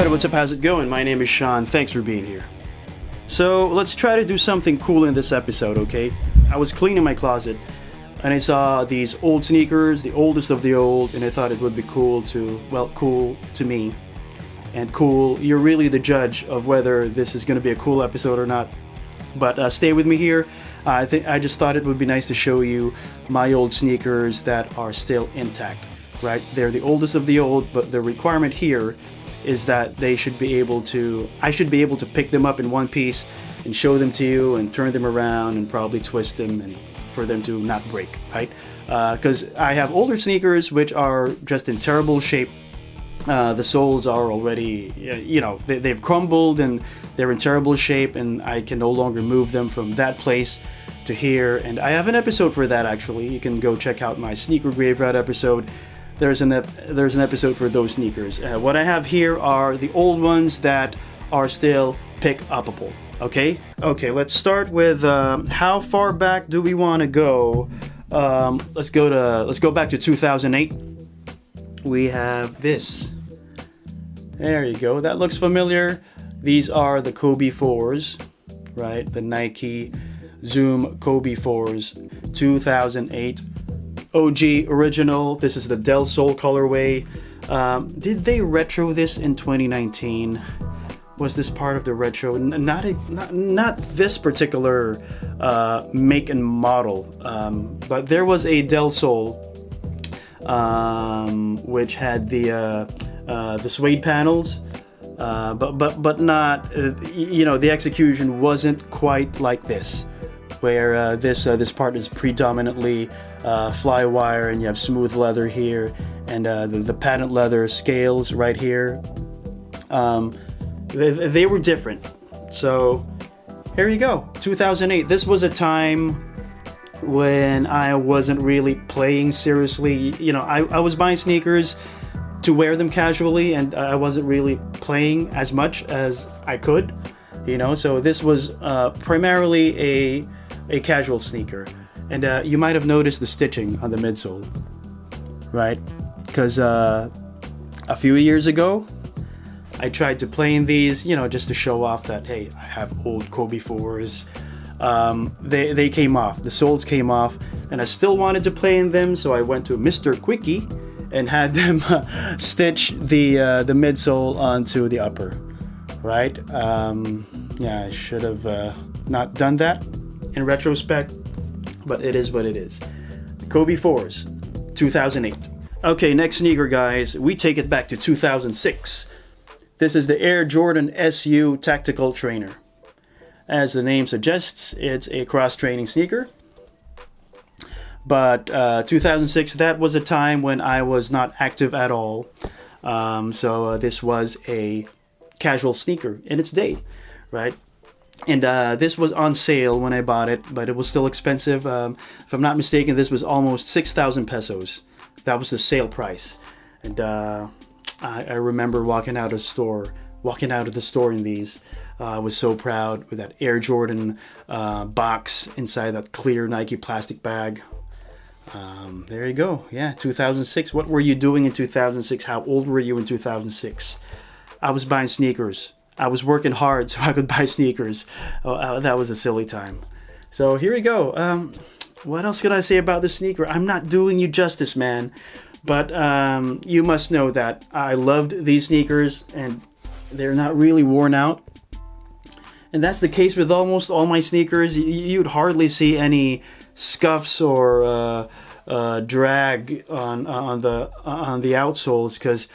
everybody, what's up, how's it going? My name is Sean, thanks for being here. So let's try to do something cool in this episode, okay? I was cleaning my closet and I saw these old sneakers, the oldest of the old, and I thought it would be cool to, well, cool to me. And cool, you're really the judge of whether this is going to be a cool episode or not. But stay with me here. I just thought it would be nice to show you my old sneakers that are still intact, right? They're the oldest of the old, but the requirement here is that I should be able to pick them up in one piece and show them to you and turn them around and probably twist them and for them to not break, right? Because I have older sneakers which are just in terrible shape. The soles are already, they've crumbled and they're in terrible shape, and I can no longer move them from that place to here. And I have an episode for that, actually. You can go check out my sneaker graveyard episode. There's an episode for those sneakers. What I have here are the old ones that are still pick-upable. Okay, let's start with how far back do we want to go? Let's go back to 2008. We have this. There you go. That looks familiar. These are the Kobe 4s, right? The Nike Zoom Kobe 4s, 2008. OG original. This is the Del Sol colorway. Did they retro this in 2019? Was this part of the retro? Not this particular make and model, but there was a Del Sol which had the suede panels, but not the execution wasn't quite like this, where this part is predominantly fly wire, and you have smooth leather here, and the patent leather scales right here. They were different. So here you go, 2008. This was a time when I wasn't really playing seriously. I was buying sneakers to wear them casually, and I wasn't really playing as much as I could, so this was primarily a casual sneaker. And you might have noticed the stitching on the midsole, right? Because a few years ago I tried to play in these, just to show off that, hey, I have old Kobe 4s. They came off, the soles came off, and I still wanted to play in them, so I went to Mr. Quickie and had them stitch the midsole onto the upper, right? I should have not done that in retrospect, but it is what it is. Kobe 4s, 2008. Okay, next sneaker, guys. We take it back to 2006. This is the Air Jordan SU Tactical Trainer. As the name suggests, it's a cross-training sneaker. But 2006, that was a time when I was not active at all. So this was a casual sneaker in its day, right? And this was on sale when I bought it, but it was still expensive. If I'm not mistaken, this was almost 6,000 pesos. That was the sale price. And I remember walking out of the store in these. I was so proud with that Air Jordan box inside that clear Nike plastic bag. There you go. Yeah, 2006. What were you doing in 2006? How old were you in 2006? I was buying sneakers. I was working hard so I could buy sneakers. That was a silly time. So here we go. What else could I say about this sneaker? I'm not doing you justice, man. But you must know that I loved these sneakers, and they're not really worn out. And that's the case with almost all my sneakers. You'd hardly see any scuffs or drag on the outsoles, because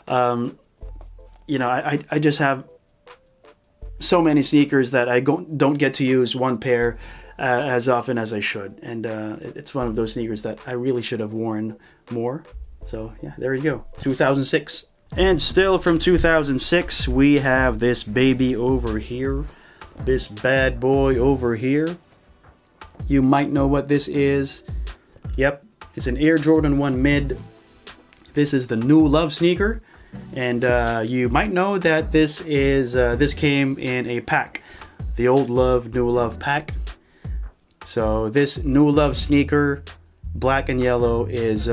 I just have so many sneakers that I don't get to use one pair as often as I should, and it's one of those sneakers that I really should have worn more. So yeah, there you go, 2006. And still from 2006, we have this baby over here, this bad boy over here. You might know what this is. Yep, it's an Air Jordan 1 Mid. This is the New Love sneaker, and you might know that this came in a pack, the Old Love, New Love pack. So this New Love sneaker, black and yellow, is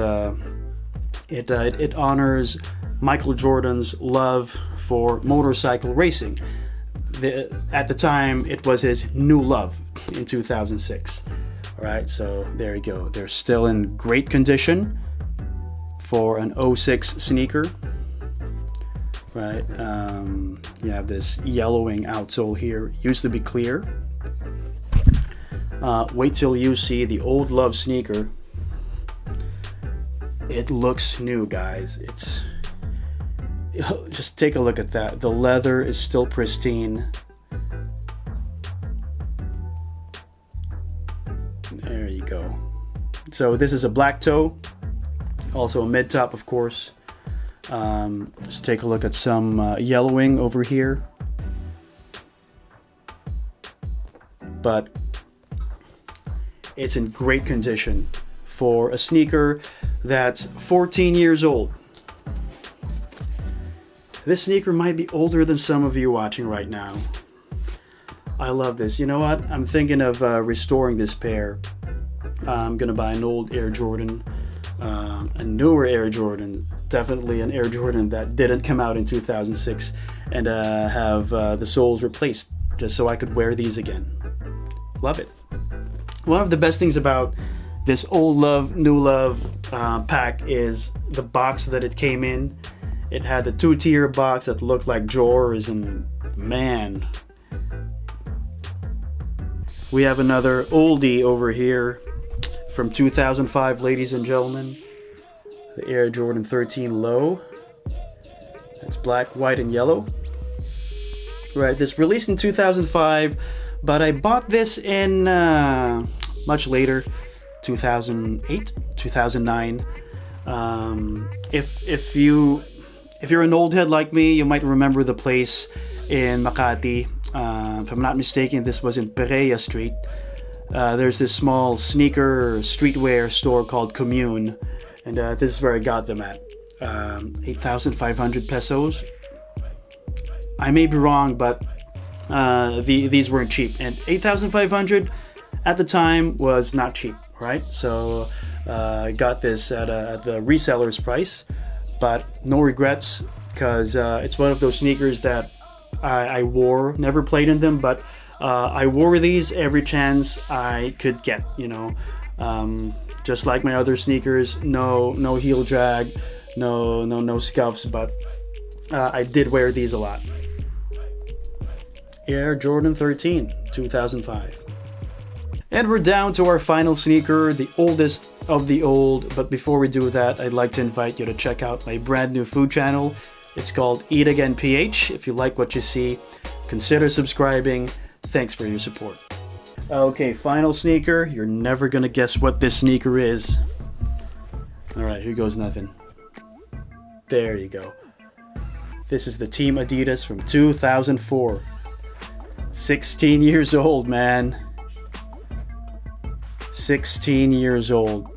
it honors Michael Jordan's love for motorcycle racing. At the time, it was his new love in 2006. All right, so there you go. They're still in great condition for an '06 sneaker. Right, you have this yellowing outsole here. Used to be clear. Wait till you see the old love sneaker. It looks new, guys. Just take a look at that. The leather is still pristine. There you go. So this is a black toe, also a mid top, of course. Just take a look at some yellowing over here. But it's in great condition for a sneaker that's 14 years old. This sneaker might be older than some of you watching right now. I love this. You know what? I'm thinking of restoring this pair. I'm gonna buy an old Air Jordan, a newer Air Jordan, definitely an Air Jordan that didn't come out in 2006, and have the soles replaced just so I could wear these again. Love it. One of the best things about this old love, new love pack is the box that it came in. It had the 2-tier box that looked like drawers, and man, we have another oldie over here from 2005, ladies and gentlemen. The Air Jordan 13 Low. It's black, white, and yellow. Right, this released in 2005, but I bought this in much later, 2008, 2009. If you're an old head like me, you might remember the place in Makati. If I'm not mistaken, this was in Pereya Street. There's this small sneaker streetwear store called Commune, and this is where I got them at. 8,500 pesos. I may be wrong, but these weren't cheap, and 8,500 at the time was not cheap, right? So I got this at the reseller's price, but no regrets, because it's one of those sneakers that I wore, never played in them, but I wore these every chance I could get, you know. Just like my other sneakers, no heel drag, no scuffs, but I did wear these a lot. Air Jordan 13, 2005. And we're down to our final sneaker, the oldest of the old. But before we do that, I'd like to invite you to check out my brand new food channel. It's called Eat Again PH. If you like what you see, consider subscribing. Thanks for your support. Okay, final sneaker. You're never gonna guess what this sneaker is. Alright, here goes nothing. There you go. This is the Team Adidas from 2004. 16 years old, man. 16 years old.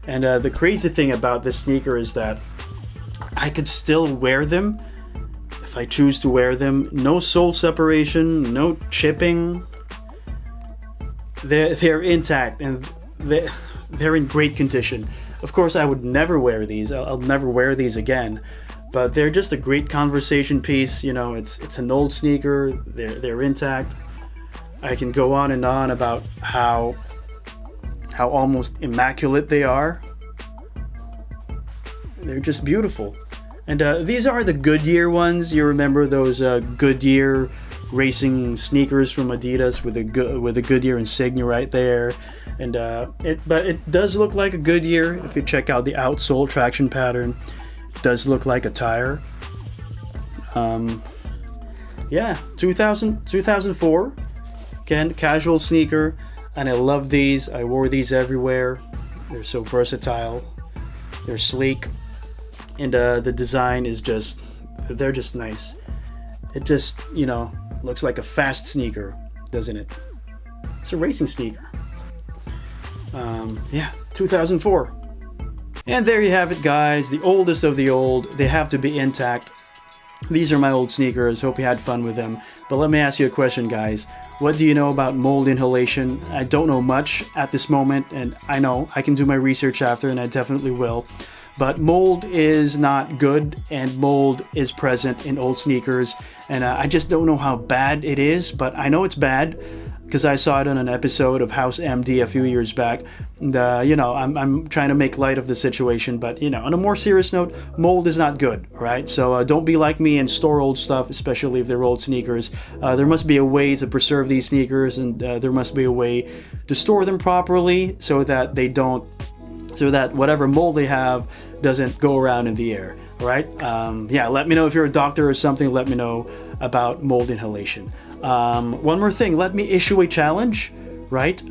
And the crazy thing about this sneaker is that I could still wear them if I choose to wear them. No sole separation, no chipping. They're intact, and they're in great condition. Of course, I would never wear these. I'll never wear these again. But they're just a great conversation piece. You know, it's an old sneaker. They're intact. I can go on and on about how almost immaculate they are. They're just beautiful. And these are the Goodyear ones. You remember those Goodyear racing sneakers from Adidas with a Goodyear insignia right there. And but it does look like a Goodyear if you check out the outsole traction pattern. It does look like a tire. Yeah, 2004. Again, casual sneaker, and I love these. I wore these everywhere. They're so versatile. They're sleek, and the design is they're just nice. It just, you know, looks like a fast sneaker, doesn't it? It's a racing sneaker. Yeah, 2004. And there you have it, guys. The oldest of the old. They have to be intact. These are my old sneakers. Hope you had fun with them. But let me ask you a question, guys. What do you know about mold inhalation? I don't know much at this moment, and I know I can do my research after, and I definitely will. But mold is not good, and mold is present in old sneakers, and I just don't know how bad it is, but I know it's bad because I saw it on an episode of House MD a few years back. And, I'm trying to make light of the situation, but, on a more serious note, mold is not good, right? So don't be like me and store old stuff, especially if they're old sneakers. There must be a way to preserve these sneakers, and there must be a way to store them properly so that whatever mold they have doesn't go around in the air, right? Let me know if you're a doctor or something. Let me know about mold inhalation. One more thing, let me issue a challenge, right?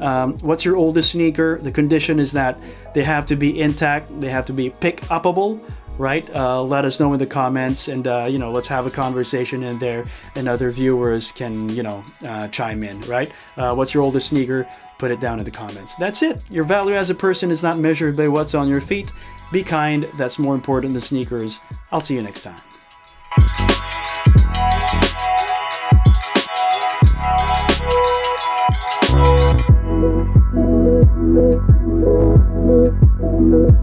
What's your oldest sneaker? The condition is that they have to be intact, they have to be pick-upable, right? Let us know in the comments, and let's have a conversation in there, and other viewers can chime in, right? What's your oldest sneaker? Put it down in the comments. That's it. Your value as a person is not measured by what's on your feet. Be kind. That's more important than sneakers. I'll see you next time.